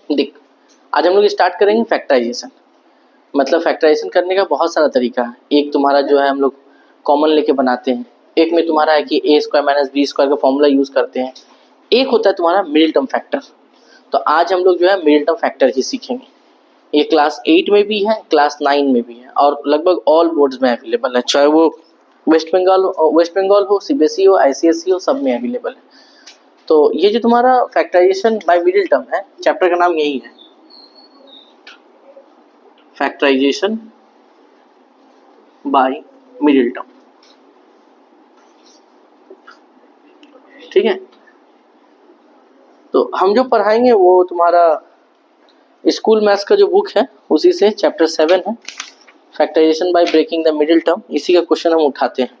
देख, आज हम लोग स्टार्ट करेंगे फैक्टराइजेशन। मतलब फैक्टराइजेशन करने का बहुत सारा तरीका है। एक तुम्हारा जो है हम लोग कॉमन लेके बनाते हैं, एक में तुम्हारा है कि ए स्क्वायर माइनस बी स्क्वायर का फॉर्मूला यूज़ करते हैं, एक होता है तुम्हारा मिडिल टर्म फैक्टर। तो आज हम लोग जो है मिडिल टर्म फैक्टर ही सीखेंगे। ये क्लास 8 में भी है, क्लास 9 में भी है और लगभग ऑल बोर्ड्स में अवेलेबल है, चाहे वो वेस्ट बंगाल हो, सीबीएसई हो, आईसीएसई हो, सब में अवेलेबल है। तो ये जो तुम्हारा फैक्टराइजेशन बाय मिडिल टर्म है, चैप्टर का नाम यही है, फैक्टराइजेशन बाय मिडिल टर्म। ठीक है, तो हम जो पढ़ाएंगे वो तुम्हारा स्कूल मैथ्स का जो बुक है उसी से चैप्टर 7 है, factorization by breaking the middle term. इसी का क्वेश्चन हम उठाते हैं।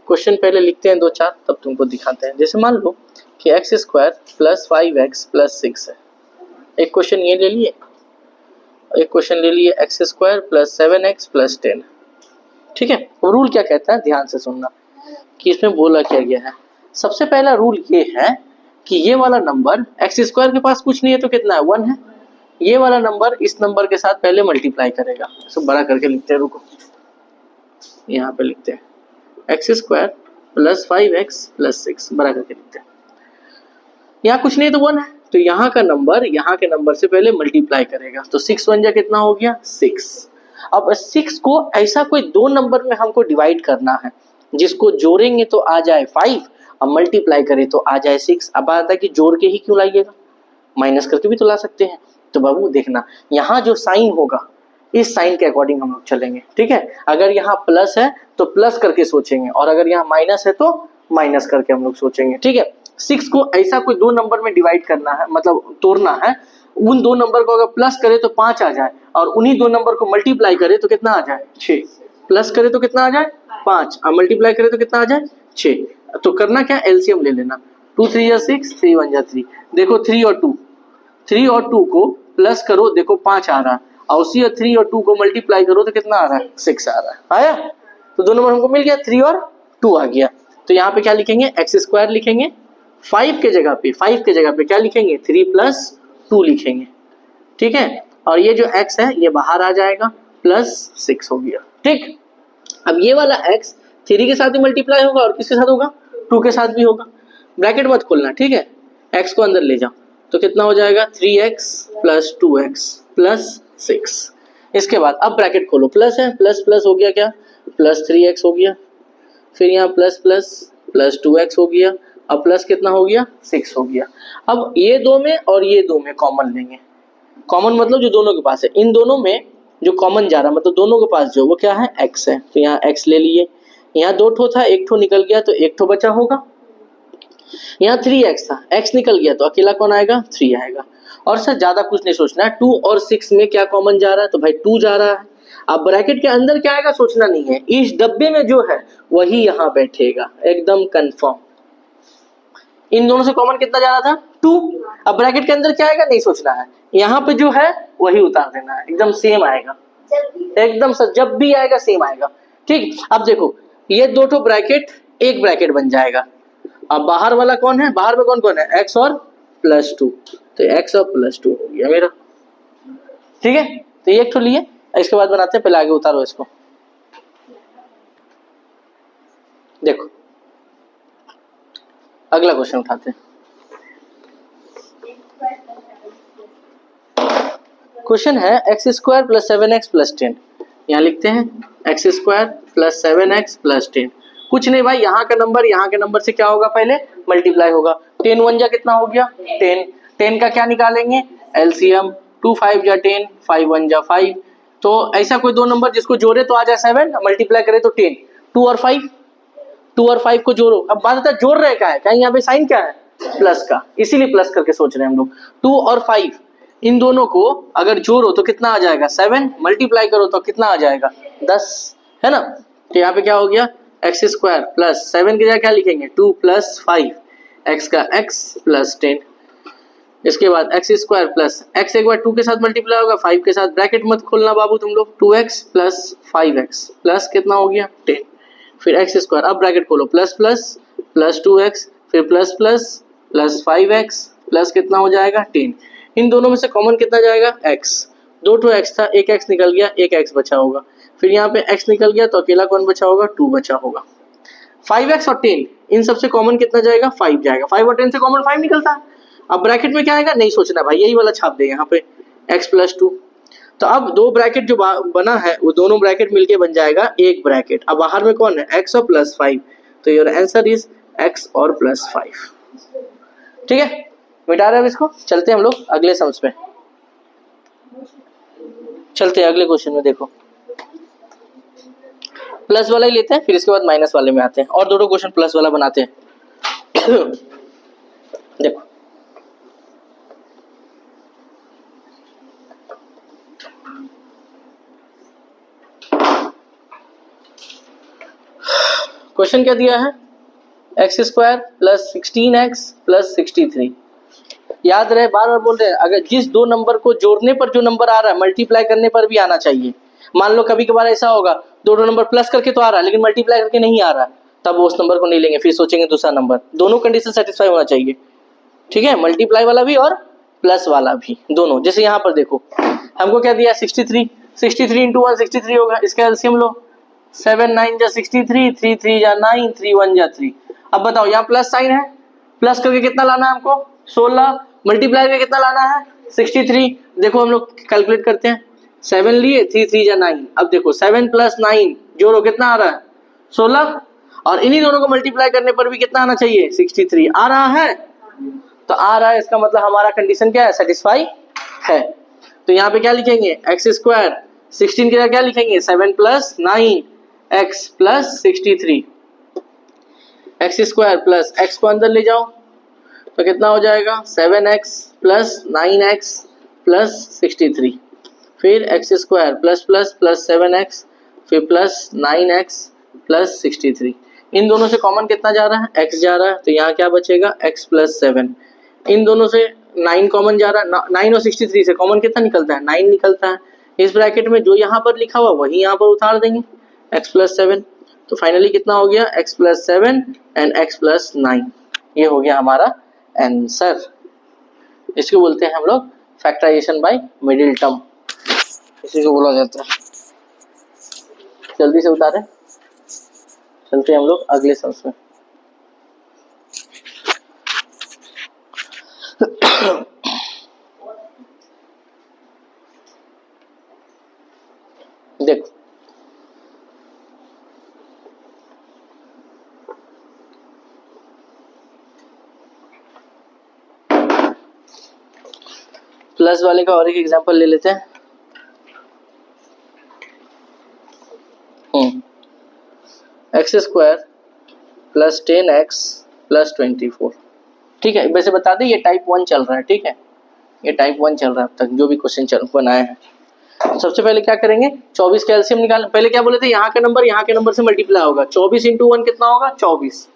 क्वेश्चन पहले लिखते हैं 2-4, तब तुमको दिखाते हैं। जैसे मान लो कि x square plus 5x plus 6 है। एक क्वेश्चन ये ले लिए, एक क्वेश्चन ले लिए x square plus 7x plus 10। ठीक है, वो रूल क्या कहता है ध्यान से सुनना कि इसमें बोला क्या गया है। सबसे पहला रूल ये है कि ये वाला नंबर एक्स स्क्वायर के पास कुछ नहीं है तो कितना है, 1 है। ये वाला नंबर इस नंबर के साथ पहले मल्टीप्लाई करेगा। इसको बड़ा करके लिखते हैं, रुको यहाँ पे लिखते हैं x square plus 5x plus 6, बड़ा करके लिखते हैं। यहाँ कुछ नहीं तो 1 है, तो यहाँ का नंबर यहाँ के नंबर से पहले मल्टीप्लाई करेगा। तो 6 1 जा कितना हो गया, 6। अब 6 को ऐसा कोई दो नंबर में हमको डिवाइड करना है जिसको जोड़ेंगे तो आ जाए 5 और मल्टीप्लाई करें तो आ जाए 6। अब आता है कि जोड़ के ही क्यों लाइएगा, माइनस करके भी तो ला सकते हैं। तो बाबू देखना, यहाँ जो साइन होगा इस साइन के अकॉर्डिंग हम लोग चलेंगे। ठीक है, अगर यहाँ प्लस है तो प्लस करके सोचेंगे और अगर यहाँ माइनस है तो माइनस करके हम लोग सोचेंगे। ठीक है, 6 को ऐसा कोई दो नंबर में डिवाइड करना है, मतलब तोड़ना है। उन दो नंबर को अगर प्लस करे तो 5 आ जाए और उन्हीं दो नंबर को मल्टीप्लाई करे तो कितना आ जाए, 6। प्लस करे तो कितना आ जाए, 5 और मल्टीप्लाई करे तो कितना आ जाए, 6। तो करना क्या, एलसीएम ले लेना। 2 3 जा 6, 3 1 जा 3। देखो 3 और 2 को प्लस करो, देखो 5 आ रहा है और उसी 3 और 2 को मल्टीप्लाई करो तो कितना आ रहा है, 6 आ रहा है। आया, तो दो नंबर हमको मिल गया, 3 और 2 आ गया। तो यहाँ पे क्या लिखेंगे, एक्स स्क्वायर लिखेंगे, 5 के जगह पे क्या लिखेंगे, 3 प्लस 2 लिखेंगे। ठीक है, और ये जो x है ये बाहर आ जाएगा, प्लस 6 हो गया। ठीक, अब ये वाला x 3 के साथ भी मल्टीप्लाई होगा और किसके साथ होगा, 2 के साथ भी होगा। ब्रैकेट मत खोलना, ठीक है, x को अंदर ले जाओ तो कितना हो जाएगा, 3x प्लस 2x प्लस 6। इसके बाद अब ब्रैकेट खोलो, प्लस है, प्लस प्लस हो गया क्या, प्लस 3x हो गया, फिर यहाँ प्लस प्लस प्लस 2x हो गया और प्लस कितना हो गया, 6 हो गया। अब ये दो में और ये दो में कॉमन लेंगे। कॉमन मतलब जो दोनों के पास है, इन दोनों में जो कॉमन जा रहा मतलब दोनों के पास जो वो क्या है, x है। तो यहाँ x ले लिए, यहाँ 2 ठो था, 1 ठो निकल गया तो 1 ठो बचा होगा। यहाँ 3x था, x निकल गया तो अकेला कौन आएगा, 3 आएगा। और सर ज्यादा कुछ नहीं सोचना है, 2 और 6 में क्या कॉमन जा रहा है, तो भाई 2 जा रहा है। अब ब्रैकेट के अंदर क्या आएगा सोचना नहीं है, इस डब्बे में जो है वही यहाँ बैठेगा, एकदम कंफर्म। इन दोनों से कॉमन कितना जा रहा था, 2। अब ब्रैकेट के अंदर क्या आएगा नहीं सोचना है, यहाँ पे जो है वही उतार देना है, एकदम सेम आएगा, एकदम सर जब भी आएगा सेम आएगा। ठीक, अब देखो ये 2 ठो ब्रैकेट एक ब्रैकेट बन जाएगा। अब बाहर वाला कौन है, बाहर में कौन कौन है, x और प्लस 2, तो x और प्लस 2 हो गया मेरा। ठीक है, तो ये एक ठो लिए, इसके बाद बनाते हैं, पहले आगे उतारो इसको। देखो अगला क्वेश्चन उठाते हैं। क्वेश्चन है x square plus 7x plus 10। यहाँ लिखते हैं x square plus 7x plus 10। कुछ नहीं भाई, यहाँ का नंबर से क्या होगा, पहले मल्टीप्लाई होगा। 10 1 जा कितना हो गया, 10। 10 का क्या निकालेंगे, एलसीएम। 2 5 जा 10, 5 1 जा 5। तो ऐसा कोई दो नंबर जिसको जोड़े तो आ जाए 7, मल्टीप्लाई करे तो 10। 2 और 5 को जोड़ो। अब बात आता है जोड़ रहे क्या है, कहीं यहाँ पे साइन क्या है, प्लस का, इसीलिए प्लस करके सोच रहे हैं हम लोग। 2 और 5 इन दोनों को अगर जोड़ो तो कितना आ जाएगा, 7। मल्टीप्लाई करो तो कितना आ जाएगा, 10, है ना। तो यहाँ पे क्या हो गया, एक्स स्क्वायर प्लस 7 की जगह क्या लिखेंगे, 2 प्लस 5, एक्स का x प्लस 10। इसके बाद एक्स स्क्वायर प्लस x एक बार 2 के साथ मल्टीप्लाई होगा, 5 के साथ, ब्रैकेट मत खोलना बाबू तुम लोग, 2x प्लस 5x प्लस कितना हो गया, 10। फिर एक्स स्क्वायर, अब ब्रैकेट खोलो, प्लस प्लस प्लस 2x, फिर plus plus plus 5x plus कितना हो जाएगा, 10। इन दोनों में से कॉमन कितना जाएगा x, दो टू x था, एक x निकल गया, एक x बचा होगा, फिर यहाँ पे x निकल गया तो अकेला कौन बचा होगा, 2 बचा होगा। 5x और 10 इन सबसे कॉमन कितना जाएगा, 5 जाएगा, 5 और 10 से कॉमन 5 निकलता है। अब ब्रैकेट में क्या आएगा नहीं सोचना भाई, यही वाला छाप दे यहाँ पे x + 2। तो अब दो ब्रैकेट जो बना है वो दोनों ब्रैकेट मिलके बन जाएगा एक ब्रैकेट। अब बाहर में कौन है, x और +5, तो योर आंसर इज x और +5। ठीक है, मिटा रहे हैं इसको, चलते हैं हम लोग अगले सम्स पे, चलते हैं अगले क्वेश्चन में। देखो प्लस वाला ही लेते हैं, फिर इसके बाद माइनस वाले में आते हैं, और दोनों क्वेश्चन प्लस वाला बनाते हैं। देखो क्वेश्चन क्या दिया है, x² + 16x + 63। याद रहे, बार बार बोल रहे हैं, अगर जिस दो नंबर को जोड़ने पर जो नंबर आ रहा है मल्टीप्लाई करने पर भी आना चाहिए। मान लो कभी कभार ऐसा होगा दोनों नंबर प्लस करके तो आ रहा है लेकिन मल्टीप्लाई करके नहीं आ रहा, तब उस नंबर को नहीं लेंगे, फिर सोचेंगे दूसरा नंबर। दोनों कंडीशन सेटिस्फाई होना चाहिए, ठीक है, मल्टीप्लाई वाला भी और प्लस वाला भी, दोनों। जैसे यहाँ पर देखो हमको क्या दिया, 63, 63 × 1 63 होगा, इसका एलसीएम लो, 7 9 जा 63, 3 3 जा 9, 3 1 जा 3। अब बताओ यहाँ प्लस साइन है, प्लस करके कितना लाना है हमको, 16, मल्टीप्लाई करके कितना लाना है, 63। देखो हम लोग कैलकुलेट करते हैं, 7 लिए, 3 3 जा 9। अब देखो 7 + 9 जोड़ो कितना आ रहा है, 16, और इन्हीं दोनों को मल्टीप्लाई करने पर भी कितना आना चाहिए, 63 आ रहा है। तो आ रहा है, इसका मतलब हमारा कंडीशन क्या है, सेटिस्फाई है। तो यहाँ पे क्या लिखेंगे, x² 16 की जगह क्या लिखेंगे, 7 + 9 x + 63, x² + x को अंदर ले जाओ तो कितना हो जाएगा, 7x + 9x + 63, फिर x² + 7x, फिर +9x + 63। इन दोनों से कॉमन कितना जा रहा है, x जा रहा है, तो यहाँ क्या बचेगा, x + 7। इन दोनों से 9 कॉमन जा रहा है, 9 और 63 से कॉमन कितना निकलता है, 9 निकलता है। इस ब्रैकेट में जो यहाँ पर लिखा हुआ वही यहाँ पर उतार देंगे, x + 7। तो फाइनली कितना हो गया, x + 7 एंड x + 9, ये हो गया हमारा आंसर। इसको बोलते हैं हम लोग फैक्टराइजेशन बाय मिडिल टर्म, इसी को बोला जाता है। जल्दी से उतारें, चलते हैं हम लोग अगले सब्स में। देखो प्लस वाले का और एक एग्जांपल ले लेते हैं। x² + 10x + 24। ठीक है, वैसे बता दें ये टाइप 1 चल रहा है, ठीक है, ये टाइप 1 चल रहा है अब तक जो भी क्वेश्चन बनाए हैं। सबसे पहले क्या करेंगे, 24 का एलसीएम निकाल। पहले क्या बोले थे, यहाँ का नंबर से मल्टीप्लाई होगा, 24 × 1 कितना होगा, 24।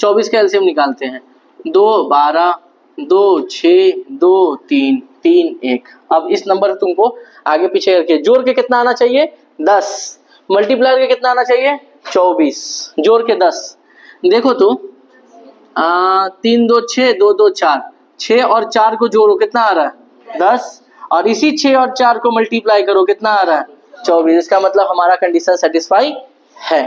24 का एलसीएम निकालते हैं, 2 12, 2 6, 2 3 3 1। अब इस नंबर तुमको आगे पीछे करके जोड़ के कितना आना चाहिए, 10, मल्टीप्लाई करके कितना आना चाहिए, 24, जोड़ के 10। देखो तो 3 2 6, 2 2 4, 6 और 4 को जोड़ो कितना आ रहा है, 10, और इसी 6 और 4 को मल्टीप्लाई करो कितना आ रहा है, 24। इसका मतलब हमारा कंडीशन सेटिस्फाई है।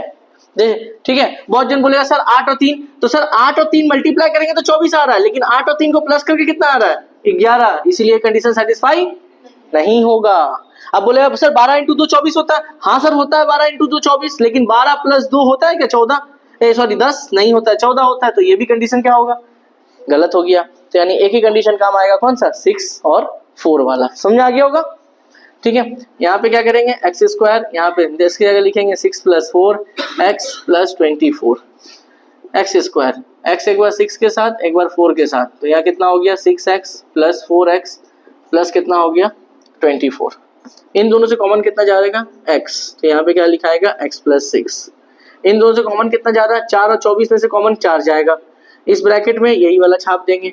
ठीक है, बहुत जन बोलेगा सर 8 और 3, तो सर 8 और 3 मल्टीप्लाई करेंगे तो 24 आ रहा है, लेकिन 8 और 3 को प्लस करके कितना आ रहा है, 11, इसीलिए कंडीशन सेटिस्फाई नहीं होगा। अब बोलेगा सर 12 × 2 24 होता है, हाँ सर होता है 12 × 2 24, लेकिन 12 + 2 होता है क्या, 14, सॉरी 10 नहीं होता है, 14 होता है, तो ये भी कंडीशन क्या होगा, गलत हो गया। तो यानी एक ही कंडीशन काम आएगा, कौन सा, 6 और 4 वाला, समझ आ गया होगा। ठीक है, यहाँ पे क्या करेंगे, x², यहाँ पे इसकी जगह लिखेंगे 6 + 4 x + 24, x², x एक बार 6 के साथ एक बार 4 के साथ, तो यहाँ कितना हो गया, 6x + 4x प्लस कितना हो गया, 24। इन दोनों से कॉमन कितना जा रहेगा, x, तो यहाँ पे क्या लिखाएगा, x + 6। इन दोनों से कॉमन कितना जा रहा है, 4 और 24 में से कॉमन 4 जाएगा, इस ब्रैकेट में यही वाला छाप देंगे,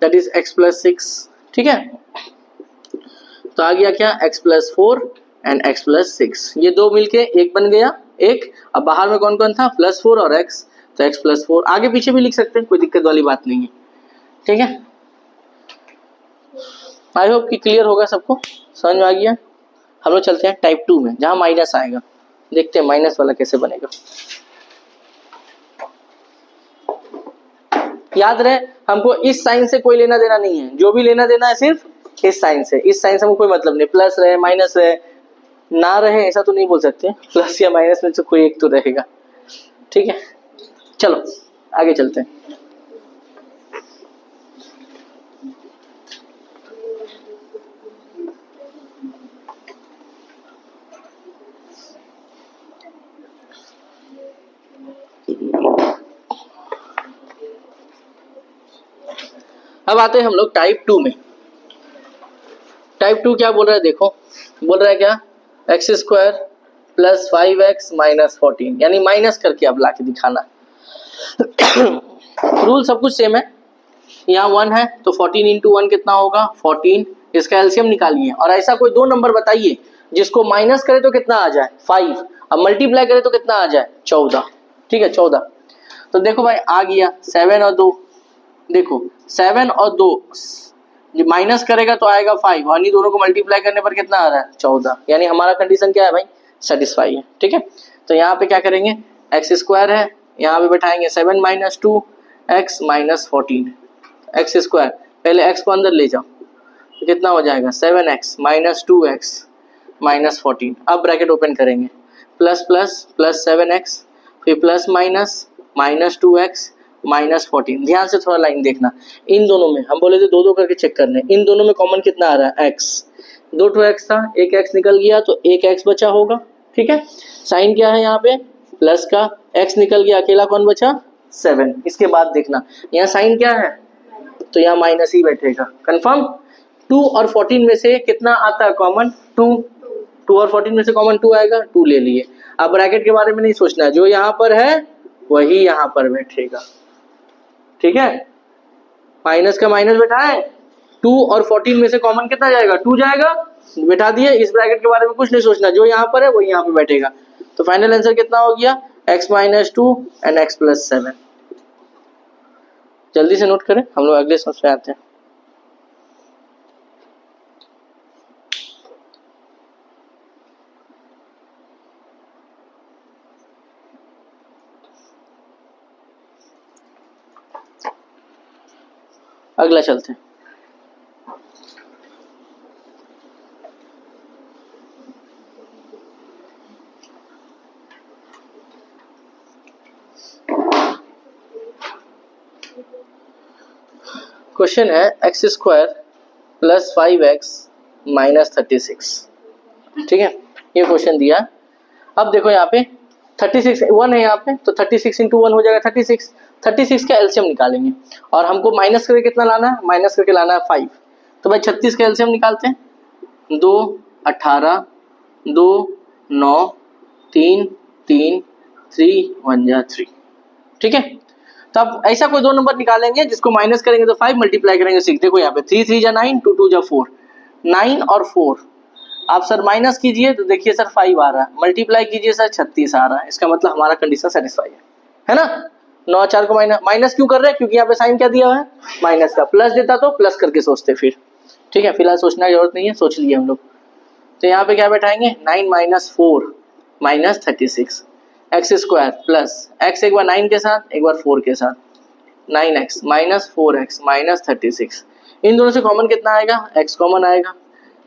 दैट इज x + 6। ठीक है, तो आ गया क्या, x + 4 एंड x + 6, ये दो मिलके एक बन गया एक। अब बाहर में कौन कौन था, +4 और x, तो x + 4 आगे पीछे भी लिख सकते हैं, कोई दिक्कत वाली बात नहीं है। ठीक है, आई होप कि क्लियर होगा सबको, समझ में आ गया। हम लोग चलते हैं टाइप 2 में, जहां माइनस आएगा। देखते हैं माइनस वाला कैसे बनेगा। याद रहे हमको इस साइन से कोई लेना देना नहीं है, जो भी लेना देना है सिर्फ इस साइन से। इस साइन से हमको कोई मतलब नहीं, प्लस रहे माइनस रहे ना रहे ऐसा तो नहीं बोल सकते, प्लस या माइनस में से कोई एक तो रहेगा। ठीक है, चलो आगे चलते हैं। अब आते हैं हम लोग टाइप 2 में। टाइप 2 क्या बोल रहा है, देखो बोल रहा है क्या, x square plus 5x minus 14, यानी माइनस करके अब ला के दिखाना। रूल सब कुछ सेम है, यहाँ 1 है तो 14 इंटू 1 कितना होगा 14, इसका एलसीएम निकालिए। और ऐसा कोई दो नंबर बताइए जिसको माइनस करे तो कितना आ जाए 5, अब मल्टीप्लाई करे तो कितना आ जाए 14। ठीक है 14। तो देखो भाई आ गया 7 और 2, देखो 7 और 2 माइनस करेगा तो आएगा 5, और इन दोनों को मल्टीप्लाई करने पर कितना आ रहा है 14, यानी हमारा कंडीशन क्या है भाई, सेटिस्फाई है। ठीक है, तो यहाँ पे क्या करेंगे, एक्स स्क्वायर है, यहाँ पे बैठाएंगे 7 minus 2 x minus 14, x square, पहले एक्स को अंदर ले जाओ तो कितना हो जाएगा 7x माइनस 2x माइनस 14। अब ब्रैकेट ओपन करेंगे, प्लस प्लस प्लस 7x, फिर plus minus minus 2x minus 14। ध्यान से थोड़ा लाइन देखना, इन दोनों में हम बोले थे दो दो करके चेक करने, इन दोनों में कॉमन कितना आ रहा है x, दो टू x था, एक x निकल गया तो एक x बचा होगा। ठीक है, साइन क्या है यहाँ पे प्लस का, x निकल गया, अकेला कौन बचा 7। इसके बाद देखना यहाँ साइन क्या है, तो यहाँ माइनस ही बैठेगा, कंफर्म। 2 और 14 में से कितना आता है कॉमन 2, 2 और 14 में से कॉमन 2 आएगा, 2 ले लिए। अब ब्रैकेट के बारे में नहीं सोचना है, जो यहाँ पर है वही यहाँ पर बैठेगा। ठीक है, माइनस का माइनस बैठा है, 2 और 14 में से कॉमन कितना जाएगा 2 जाएगा, बैठा दिए। इस ब्रैकेट के बारे में कुछ नहीं सोचना, जो यहाँ पर है वही यहाँ पे बैठेगा। तो फाइनल आंसर कितना हो गया x minus 2 and x plus 7। जल्दी से नोट करें, हम लोग अगले सवाल पे आते हैं। अगला चलते हैं। क्वेश्चन है x square plus 5x minus 36। ठीक है, ये क्वेश्चन दिया। अब देखो यहाँ पे 36 1 है यहाँ पे, तो 36 इंटू 1 हो जाएगा 36। 36 का एलसीएम निकालेंगे, और हमको माइनस करके कितना लाना है, माइनस करके लाना है 5। तो भाई 36 का एलसीएम निकालते हैं, 2 18 2 9 3 3 3 1 जा 3। ठीक है, तो अब ऐसा कोई दो नंबर निकालेंगे जिसको माइनस करेंगे तो 5, मल्टीप्लाई करेंगे 6। देखो यहाँ पे 3 3 जा 9, 2 2 जा 4, 9 और 4। आप सर माइनस कीजिए तो देखिए सर 5 आ रहा है, मल्टीप्लाई कीजिए सर 36 आ रहा है। इसका मतलब हमारा कंडीशन सेटिस्फाई है ना। 9 4 को माइनस, माइनस क्यों कर रहे हैं, क्योंकि यहाँ पे साइन क्या दिया हुआ है माइनस का, प्लस देता तो प्लस करके सोचते फिर। ठीक है, फिलहाल सोचने की जरूरत नहीं है, सोच लिए हम लोग। तो यहाँ पे क्या बैठाएंगे 9 minus 4 minus 36, x square plus x एक बार 9 के साथ एक बार 4 के साथ, 9x माइनस 4x माइनस 36। इन दोनों से कॉमन कितना आएगा, x कॉमन आएगा,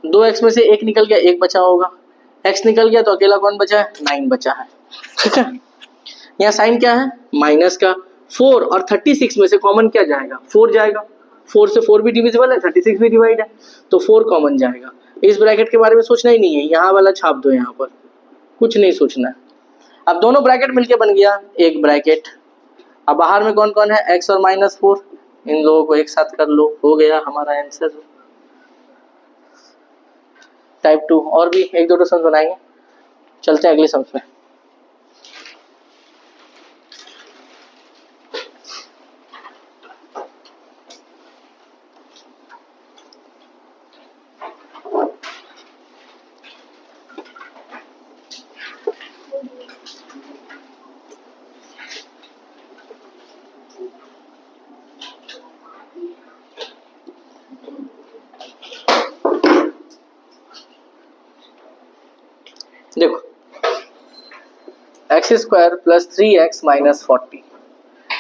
2x में से एक निकल गया, एक बचा होगा, x निकल गया तो अकेला कौन बचा है 9 बचा है। ठीक है, यहाँ साइन क्या है माइनस का, 4 और 36 में से कॉमन क्या जाएगा 4 जाएगा, 4 से 4 भी डिविजिबल है, 36 भी डिवाइड है, तो 4 कॉमन जाएगा। इस ब्रैकेट के बारे में सोचना ही नहीं है, यहाँ वाला छाप दो, यहाँ पर कुछ नहीं सोचना है। अब दोनों ब्रैकेट मिलके बन गया एक ब्रैकेट। अब बाहर में कौन कौन है x और माइनस 4, इन लोगों को एक साथ कर लो, हो गया हमारा आंसर टाइप 2। और भी एक दो क्वेश्चन बनाएंगे, चलते हैं अगले सम में। देखो x square plus 3x minus 40,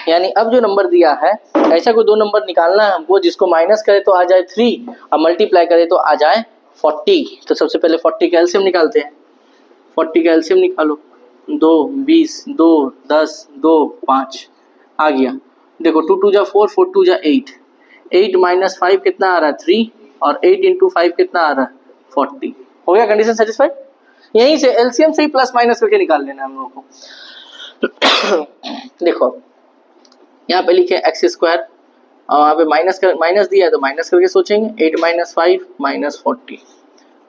यानी अब जो नंबर दिया है ऐसा कोई दो नंबर निकालना है हमको जिसको माइनस करे तो आ जाए 3 और मल्टीप्लाई करे तो आ जाए 40। तो सबसे पहले 40 का एलसीएम निकालते हैं। 40 का एलसीएम निकालो, 2 20, 2 10, 2 5 आ गया। देखो 2 2 जा 4, 4 2 जा 8, 8 माइनस 5 कितना आ रहा है 3, और 8 इंटू 5 कितना आ रहा है 40। हो गया कंडीशन सेटिस्फाइड। यहीं से एलसीएम से ही प्लस माइनस करके निकाल लेना हम लोगों को। देखो यहाँ पे लिखे एक्स स्क्वायर और वहाँ पे माइनस दिया है तो माइनस करके सोचेंगे, 8 माइनस 5 माइनस 40,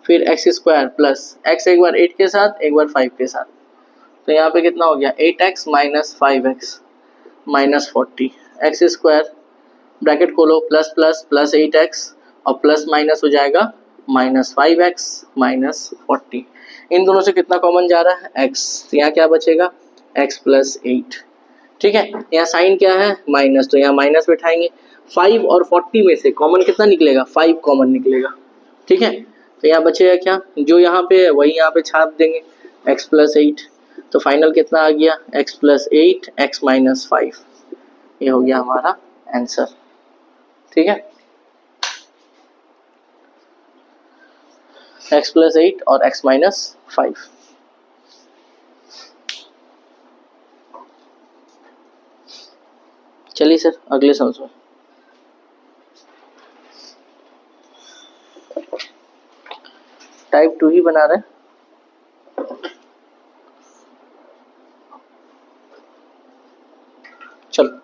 फिर एक्स स्क्वायर प्लस एक्स एक बार 8 के साथ एक बार 5 के साथ, तो यहाँ पे कितना हो गया 8x minus 5x minus 40, x square bracket खोलो प्लस प्लस प्लस 8x और प्लस माइनस हो जाएगा माइनस 5x माइनस 40। इन दोनों से कितना कॉमन जा रहा है x, तो यहाँ क्या बचेगा x प्लस 8। ठीक है, यहाँ साइन क्या है माइनस, तो यहाँ माइनस बैठाएंगे। 5 और 40 में से कॉमन कितना निकलेगा 5 कॉमन निकलेगा। ठीक है, तो यहाँ बचेगा क्या, जो यहाँ पे है वही यहाँ पे छाप देंगे x प्लस 8, तो फाइनल कितना आ गया x प्लस 8 x माइनस 5, ये हो गया हमारा आंसर। ठीक है, x प्लस 8 और x माइनस 5। चलिए सर अगले समझो। टाइप 2 ही बना रहे हैं। चलो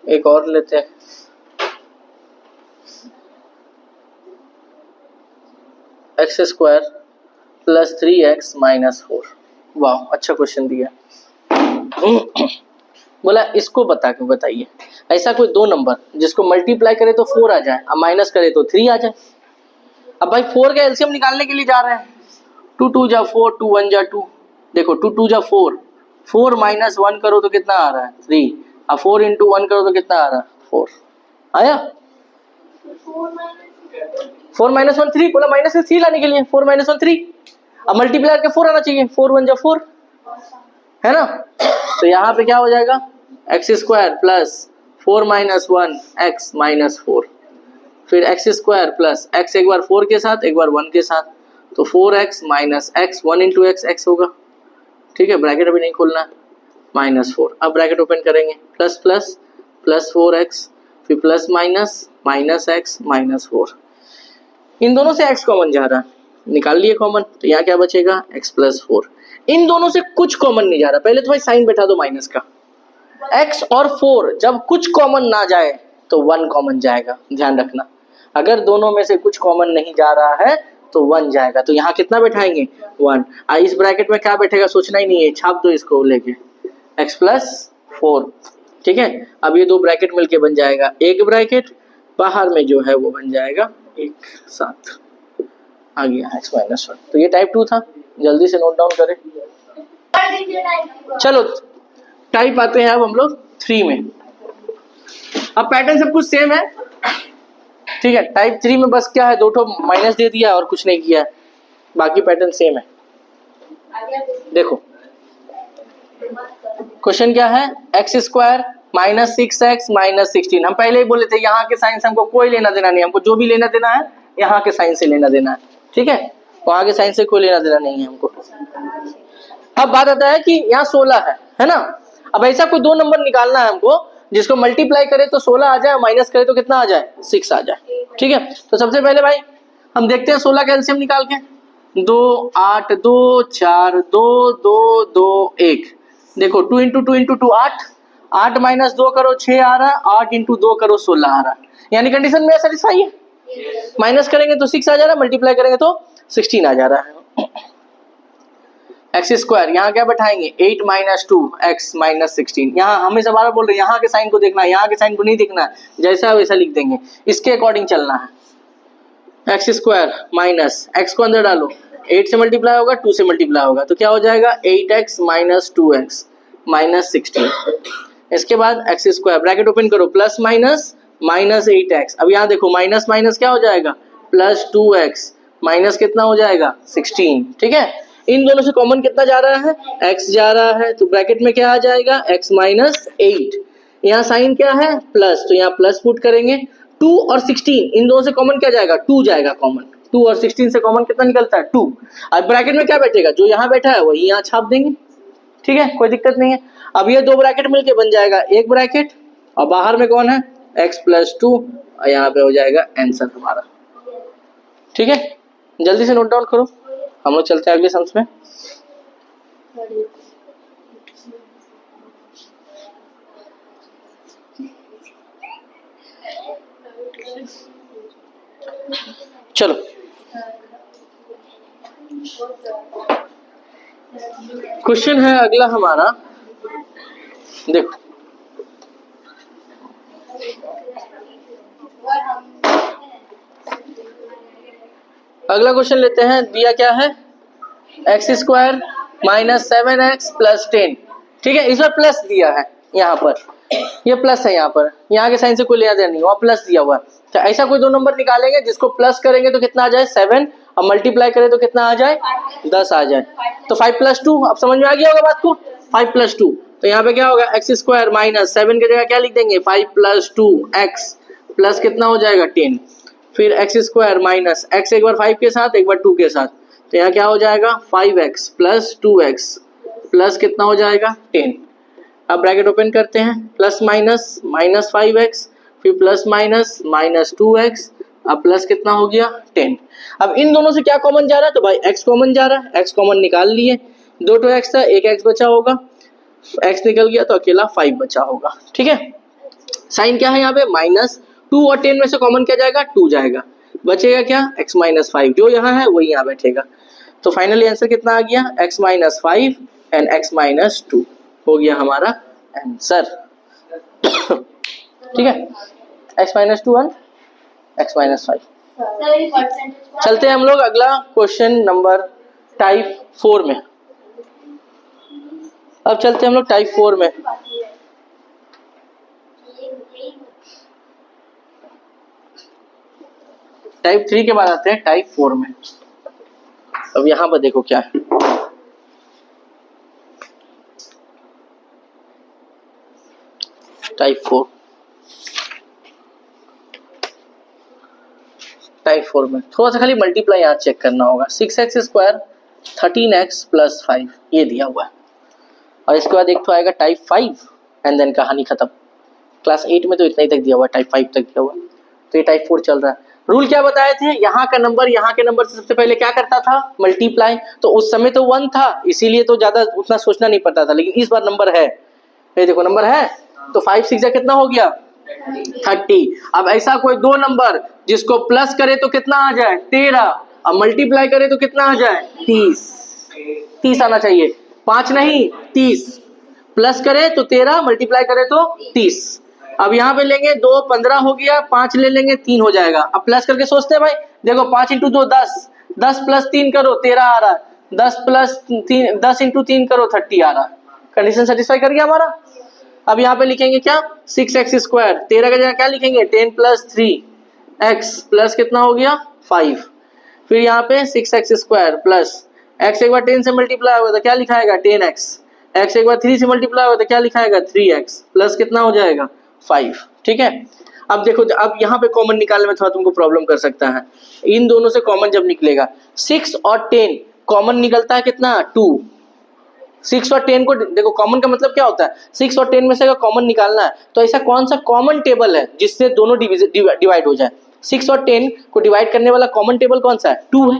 एक और लेते हैं। X square plus 3x minus 4। वाह अच्छा क्वेश्चन दिया। बोला इसको बता के बताइए ऐसा कोई दो नंबर जिसको मल्टीप्लाई करे तो 4 आ जाए और माइनस करे तो 3 आ जाए। अब भाई 4 का एलसीएम निकालने के लिए जा रहे हैं। 2 2 जा 4, 2 1 जा 2। देखो 2 2 जा 4, 4 माइनस 1 करो तो कितना आ रहा है 3, और 4 इंटू 1 करो तो कितना आ रहा है 4। आया 4 माइनस 1 3, बोला माइनस से 3 लाने के लिए 4 माइनस 1 3, अब मल्टीप्लाई करके 4 आना चाहिए, 4 1 जा 4 है ना। तो यहाँ पे क्या हो जाएगा x square plus 4 minus 1 x minus 4, फिर एक्स स्क्वायर प्लस एक्स एक बार 4 के साथ एक बार 1 के साथ, तो 4x minus x 1 into x x होगा। ठीक है, ब्रैकेट अभी नहीं खोलना, माइनस 4। अब ब्रैकेट ओपन करेंगे प्लस प्लस प्लस 4x, फिर plus minus minus x minus 4। इन दोनों से x कॉमन जा रहा है, निकाल लिए कॉमन, तो यहाँ क्या बचेगा x प्लस 4। इन दोनों से कुछ कॉमन नहीं जा रहा, पहले तो भाई साइन बैठा दो माइनस का। x और 4 जब कुछ कॉमन ना जाए तो 1 कॉमन जाएगा, ध्यान रखना। अगर दोनों में से कुछ कॉमन नहीं जा रहा है तो 1 जाएगा, तो यहाँ कितना बैठाएंगे 1। इस ब्रैकेट में क्या बैठेगा सोचना ही नहीं है, छाप दो इसको लेके x प्लस 4। ठीक है, अब ये दो ब्रैकेट मिलके बन जाएगा एक ब्रैकेट, बाहर में जो है वो बन जाएगा एक साथ, आ गया x माइनस 1। तो ये टाइप 2 था, जल्दी से नोट डाउन करें। चलो टाइप आते हैं अब हम लोग 3 में। अब पैटर्न सब कुछ सेम है। ठीक है, टाइप 3 में बस क्या है, दो ठो माइनस दे दिया और कुछ नहीं किया, बाकी पैटर्न सेम है। देखो क्वेश्चन क्या है, x square minus 6x minus 16। हम पहले ही बोले थे यहाँ के साइन से हमको कोई लेना देना नहीं, हमको जो भी लेना देना है यहाँ के साइन से लेना देना है। ठीक है, वहां के साइन से कोई लेना देना नहीं है हमको। अब बात आता है कि यहाँ 16 है ना। अब ऐसा कोई दो नंबर निकालना है हमको जिसको मल्टीप्लाई करे तो 16 आ जाए, माइनस करे तो कितना आ जाए 6 आ जाए। ठीक है, तो सबसे पहले भाई हम देखते हैं 16 का एलसीएम निकाल के। 2 8 2 4 2 2 2 1। देखो 2 इंटू 2 इंटू 2 8, 8 माइनस 2 करो 6 आ रहा है, 8 इंटू 2 करो 16 आ रहा है, यानी कंडीशन में सेटिस्फाई है। माइनस करेंगे तो 6 आ जा रहा है, मल्टीप्लाई करेंगे तो 16 आ जा रहा है। एक्स स्क्वायर यहाँ क्या बैठाएंगे 8 माइनस 2 एक्स माइनस 16। यहाँ हमेशा बार बोल रहे हैं यहाँ के साइन को देखना है, यहाँ के साइन को नहीं देखना है, जैसा वैसा लिख देंगे, इसके अकॉर्डिंग चलना है। एक्स स्क्वायर माइनस एक्स को अंदर डालो, 8 से मल्टीप्लाई होगा 2 से मल्टीप्लाई होगा तो क्या हो जाएगा 8x माइनस 2x माइनस 16। इसके बाद एक्स स्क्वायर ब्रैकेट ओपन करो प्लस माइनस माइनस 8x। अब यहाँ देखो माइनस माइनस क्या हो जाएगा प्लस 2x माइनस कितना हो जाएगा 16। ठीक है, इन दोनों से कॉमन कितना जा रहा है x जा रहा है तो ब्रैकेट में क्या आ जाएगा x माइनस 8। यहाँ साइन क्या है प्लस तो यहाँ प्लस पुट करेंगे। 2 और 16 इन दोनों से कॉमन क्या जाएगा 2 जाएगा कॉमन। 2 और 16 से कॉमन कितना निकलता है 2। अब ब्रैकेट में क्या बैठेगा जो यहाँ बैठा है वही यहाँ छाप देंगे। ठीक है, कोई दिक्कत नहीं है। अब ये दो ब्रैकेट मिलके बन जाएगा एक ब्रैकेट और बाहर में कौन है x प्लस 2 और यहाँ पे हो जाएगा आंसर हमारा। ठीक है, जल्दी से नोट डाउन करो, हम लोग चलते हैं अगले सम्स में। चलो क्वेश्चन है अगला हमारा, देखो अगला क्वेश्चन लेते हैं। दिया क्या है x square minus 7x plus 10। ठीक है, इस बार प्लस दिया है यहाँ पर, ये प्लस है यहाँ पर, यहाँ के साइन से कोई लेना देना नहीं, वहाँ प्लस दिया हुआ है। तो ऐसा कोई दो नंबर निकालेंगे जिसको प्लस करेंगे तो कितना आ जाए 7 और मल्टीप्लाई करें तो कितना आ जाए 10 आ जाए। तो 5 प्लस 2 अब समझ में आ गया होगा बात को। 5 प्लस 2 तो यहाँ पे क्या होगा एक्स स्क्वायर माइनस 7 की जगह क्या लिख देंगे 5 प्लस 2 एक्स प्लस कितना हो जाएगा 10। फिर एक्स स्क्वायर माइनस एक्स एक बार 5 के साथ एक बार 2 के साथ तो यहाँ क्या हो जाएगा 5x प्लस 2x प्लस कितना हो जाएगा 10। अब ब्रैकेट ओपन करते हैं प्लस माइनस माइनस 5x फिर प्लस माइनस माइनस 2x अब प्लस कितना हो गया 10। अब इन दोनों से क्या कॉमन जा रहा है तो भाई x कॉमन जा रहा है, x कॉमन निकाल लिए, 2 x था, एक x बचा होगा, x निकल गया तो अकेला 5 बचा होगा। ठीक है, साइन क्या है यहाँ पे माइनस 2 और 10 में से कॉमन क्या जाएगा 2 जाएगा, बचेगा क्या x माइनस 5, जो यहाँ है वही यहाँ बैठेगा। तो फाइनली आंसर कितना आ गया x minus 5 and x minus 2 हो गया हमारा आंसर। ठीक है, x minus 2 and x minus 5। चलते हैं हम लोग अगला क्वेश्चन नंबर टाइप 4 में। अब चलते हैं हम लोग टाइप 4 में। टाइप 3 के बाद आते हैं टाइप 4 में। अब यहां पर देखो क्या है, टाइप 4। टाइप 4 में थोड़ा सा खाली मल्टीप्लाई यहाँ चेक करना होगा। 6x स्क्वायर 13x प्लस 5 ये दिया हुआ है और इसके बाद एक तो आएगा टाइप 5 एंड देन कहानी खत्म। क्लास 8 में तो इतना ही तक दिया हुआ है, टाइप 5 तक दिया हुआ है, तो ये टाइप 4 चल रहा है। रूल क्या बताए थे, यहाँ का नंबर यहाँ के नंबर से सबसे पहले क्या करता था मल्टीप्लाई, तो उस समय तो 1 था इसीलिए तो ज्यादा उतना सोचना नहीं पड़ता था, लेकिन इस बार नंबर है, ये देखो नंबर है तो 5 6 जा कितना हो गया 30। अब ऐसा कोई दो नंबर जिसको प्लस करे तो कितना आ जाए 13 और मल्टीप्लाई करे तो कितना आ जाए 30 आना चाहिए, 5 नहीं 30, प्लस करे तो 13 मल्टीप्लाई करे तो 30। अब यहाँ पे लेंगे 2 15 हो गया, 5 ले लेंगे 3 हो जाएगा। अब प्लस करके सोचते हैं भाई, देखो 5 इंटू 2 10, 10 प्लस 3 करो 13 आ रहा है, 10 प्लस 3 10 इंटू 3 करो 30 आ रहा है। कंडीशन सेटिस्फाई कर गया हमारा। अब यहाँ पे लिखेंगे क्या 6x स्क्वायर, 13 का जगह क्या लिखेंगे 10 प्लस 3x प्लस कितना हो गया 5। फिर यहाँ पे 6x स्क्वायर प्लस x एक बार 10 से मल्टीप्लाई होगा तो क्या लिखाएगा 10x, x एक बार 3 से मल्टीप्लाई होगा तो क्या लिखाएगा 3x प्लस कितना हो जाएगा 5। ठीक है, अब देखो अब यहाँ पे कॉमन निकालने में थोड़ा तुमको प्रॉब्लम कर सकता है। इन दोनों से कॉमन जब निकलेगा 6 और 10 कॉमन निकलता है कितना 2। 6 और 10 को देखो कॉमन का मतलब क्या होता है 6 और 10 में से अगर कॉमन निकालना है तो ऐसा कौन सा कॉमन टेबल है जिससे दोनों डिवाइड हो जाए। 6 और 10 को डिवाइड करने वाला कॉमन टेबल कौन सा है 2 है,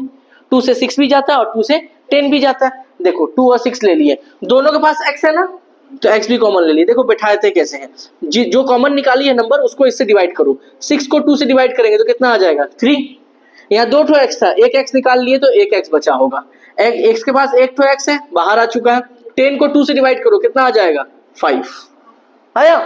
2 से 6 भी जाता है और 2 से 10 भी जाता है। देखो 2 और 6 ले लिए, दोनों के पास x है ना तो x भी कॉमन ले लिए। देखो बैठाते कैसे हैं, जो कॉमन निकाली है नंबर उसको इससे डिवाइड करो, 6 को 2 से डिवाइड करेंगे तो कितना आ जाएगा 3। यहाँ 2 ठो x था, एक x निकाल लिए तो एक x बचा होगा, x के पास एक ठो x है बाहर आ चुका है। 10 को 2 से डिवाइड करो कितना आ जाएगा 5 आया।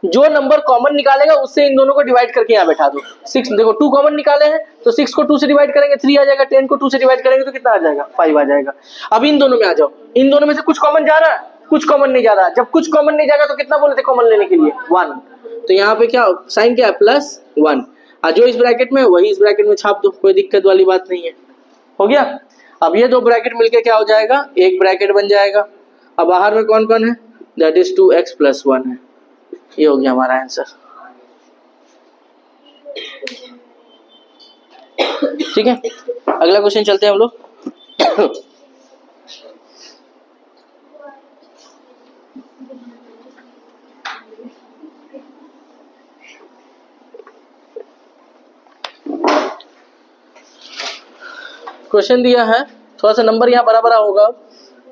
जो नंबर कॉमन निकालेगा उससे इन दोनों को डिवाइड करके यहाँ बैठा दो। 6 देखो 2 कॉमन निकाले हैं तो 6 को 2 से डिवाइड करेंगे 3 आ जाएगा, 10 को 2 से डिवाइड करेंगे तो कितना आ जाएगा 5 आ जाएगा। अब इन दोनों में आ जाओ, इन दोनों में से कुछ कॉमन जा रहा है, कुछ कॉमन नहीं जा रहा। जब कुछ कॉमन नहीं जाएगा तो कितना बोले थे कॉमन लेने के लिए 1, तो यहाँ पे क्या साइन क्या है +1, और जो इस ब्रैकेट में वही इस ब्रैकेट में छाप दो, कोई दिक्कत वाली बात नहीं है। हो गया। अब ये दो ब्रैकेट मिलके क्या हो जाएगा, एक ब्रैकेट बन जाएगा। अब बाहर में कौन कौन है, दैट इज 2x + 1 है। ये हो गया हमारा आंसर। ठीक है, अगला क्वेश्चन चलते हैं हम लोग। क्वेश्चन दिया है, थोड़ा सा नंबर यहाँ बड़ा बड़ा होगा,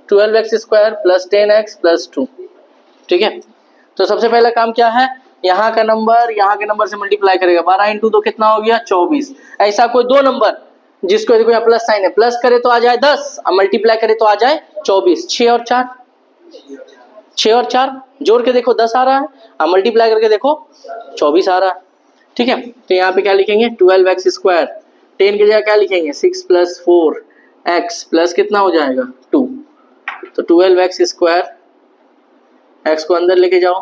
12x² + 10x + 2। ठीक है, तो सबसे पहला काम क्या है, यहाँ का नंबर से मल्टीप्लाई करेगा। 12 × 2 कितना हो गया 24। ऐसा कोई दो नंबर जिसको देखो यहाँ प्लस साइन है, प्लस करे तो आ जाए 10 और मल्टीप्लाई करे तो आ जाए 24। 6 और 4 जोड़ के देखो 10 आ रहा है और मल्टीप्लाई करके देखो 24 आ रहा है। ठीक है, तो यहाँ पे क्या लिखेंगे 12x², 10 की जगह क्या लिखेंगे 6 + 4x प्लस कितना हो जाएगा 2, तो 12x², x को अंदर लेके जाओ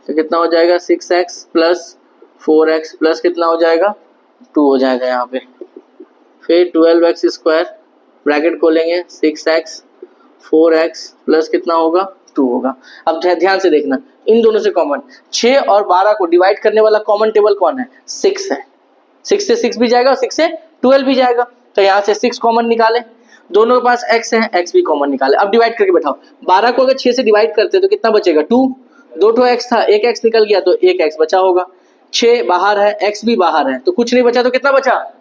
तो कितना हो जाएगा 6x + 4x प्लस कितना हो जाएगा 2 हो जाएगा यहाँ पे। फिर 12x² ब्रैकेट खोलेंगे 6x 4x प्लस कितना होगा 2 होगा। अब ध्यान से देखना, इन दोनों से कॉमन 6 और 12 को डिवाइड करने वाला कॉमन टेबल कौन है 6 है। 6 से 6 भी जाएगा और 6 से 12 भी जाएगा, तो यहाँ से 6 कॉमन निकाले, दोनों के पास x है, x भी कॉमन निकाले। अब डिवाइड करके बैठाओ, 12 को अगर 6 से डिवाइड करते तो कितना बचेगा 2, 2 x था, एक x निकल गया तो एक x बचा होगा। 6 बाहर है, x भी बाहर है, तो कुछ नहीं बचा, तो कितना बचा,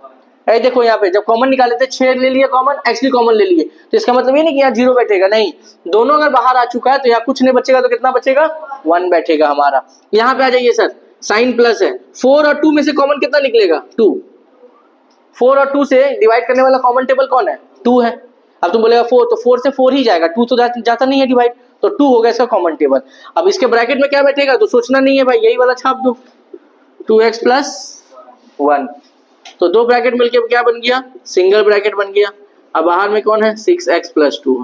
ऐ देखो यहाँ पे जब कॉमन निकाले थे 6 ले लिए कॉमन, x भी कॉमन ले लिए, तो इसका मतलब ये नहीं कि यहाँ 0 बैठेगा, नहीं, दोनों अगर बाहर आ चुका है तो यहाँ कुछ नहीं बचेगा, तो कितना बचेगा 1 बैठेगा हमारा। यहाँ पे आ जाइए सर, साइन प्लस है, 4 और 2 में से कॉमन कितना निकलेगा 2, 4 और 2 से डिवाइड करने वाला कॉमन टेबल कौन है 2 है। अब तुम बोलेगा 4, तो 4 से 4 ही जाएगा, 2 तो जाता नहीं है डिवाइड, तो 2 हो गया इसका कॉमन टेबल। अब इसके ब्रैकेट में क्या बैठेगा तो सोचना नहीं है भाई, यही वाला छाप दो 2x + 1, तो दो ब्रैकेट मिलके क्या बन गया सिंगल ब्रैकेट बन गया। अब बाहर में कौन है 6x + 2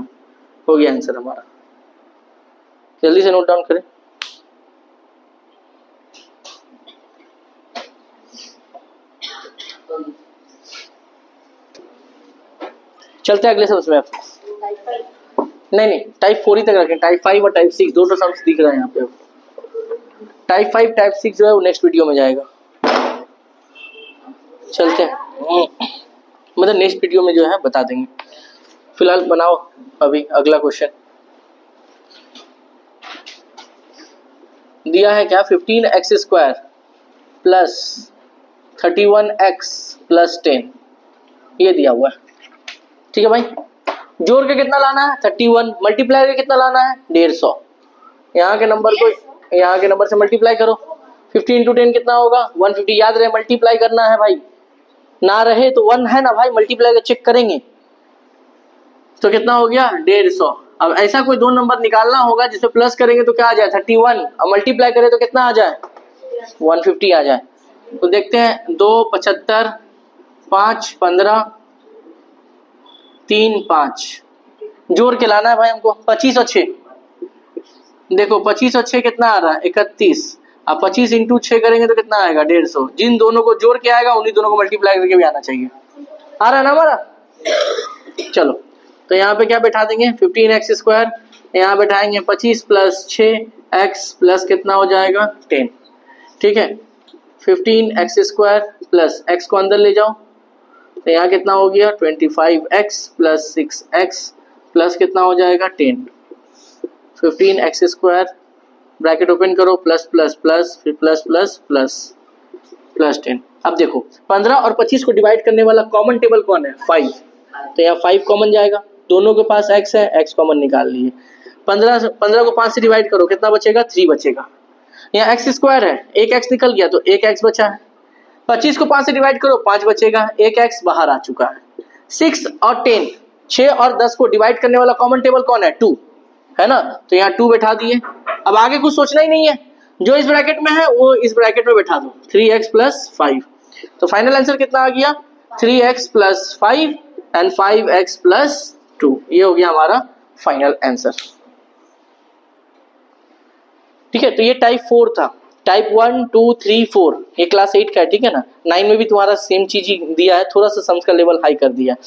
हो गया आंसर हमारा। जल्दी से नोट डाउन करें। चलते हैं अगले सब्जेक्ट में। नहीं टाइप 4 ही तक रखें, टाइप 5 और टाइप 6 दोनों सम्स दिख रहा है यहाँ पे। टाइप 5 टाइप 6 जो है वो नेक्स्ट वीडियो में जाएगा। चलते हैं, मतलब नेक्स्ट वीडियो में जो है बता देंगे, फिलहाल बनाओ अभी अगला क्वेश्चन। दिया है क्या 15x² + 31x + 10, ये दिया हुआ है। ठीक है भाई, जोड़ के कितना लाना है 31, मल्टीप्लाई करके कितना लाना है 150। यहाँ के नंबर से मल्टीप्लाई करो, 15 × 10 कितना होगा 150, याद रहे मल्टीप्लाई करना है भाई, ना रहे तो 1 है ना भाई, मल्टीप्लाई कर चेक करेंगे, तो कितना हो गया 150। अब ऐसा कोई दो नंबर निकालना होगा जिसमें प्लस करेंगे तो क्या आ जाए 31, और मल्टीप्लाई करें तो कितना आ जाए 150 आ जाए। तो देखते हैं 2 75 5 15 3 5, जोड़ के लाना है भाई हमको 25 और 6। देखो 25 और 6 कितना आ रहा है 31, अब 25 × 6 करेंगे तो कितना आएगा 150। जिन दोनों को जोड़ के आएगा उन्हीं दोनों को मल्टीप्लाई करके भी आना चाहिए। आ रहा है ना हमारा, चलो तो यहाँ पे क्या बैठा देंगे 15x², यहाँ बैठाएंगे 25 + 6x प्लस कितना हो जाएगा 10। ठीक है, 15x² प्लस x को अंदर ले जाओ तो यहाँ कितना हो गया 25x + 6x प्लस कितना हो जाएगा 10। 15x² ब्रैकेट ओपन करो प्लस प्लस प्लस फिर प्लस प्लस प्लस प्लस 10। अब देखो 15 और 25 को डिवाइड करने वाला कॉमन टेबल कौन है 5, तो यहाँ 5 कॉमन जाएगा, दोनों के पास x है, x कॉमन निकाल लिए। 15 को 5 से डिवाइड करो कितना बचेगा 3 बचेगा। यहाँ x² है, एक x निकल गया तो एक x बचा है। 25 को 5 से डिवाइड करो 5 बचेगा, एक x बाहर आ चुका है। 6 और 10, 6 और 10 को डिवाइड करने वाला कॉमन टेबल कौन है 2 है ना, तो यहाँ 2 बैठा दिए। अब आगे कुछ सोचना ही नहीं है, जो इस ब्रैकेट में है वो इस ब्रैकेट में बैठा दो, 3x प्लस 5। तो फाइनल आंसर कितना आ गया, 3x plus 5 and 5x plus 2। ये हो गया हमारा फाइनल आंसर। ठीक है, तो ये टाइप 4 था। टाइप 1 2 3 4 ये क्लास 8 का है, ठीक है ना। 9 में भी तुम्हारा सेम चीज ही दिया है, थोड़ा सा सम्स का लेवल हाई कर दिया है।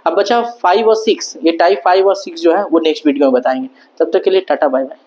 अब बचा 5 और 6, ये टाइप 5 और 6 जो है वो नेक्स्ट वीडियो में बताएंगे। तब तक के लिए टाटा बाय बाय।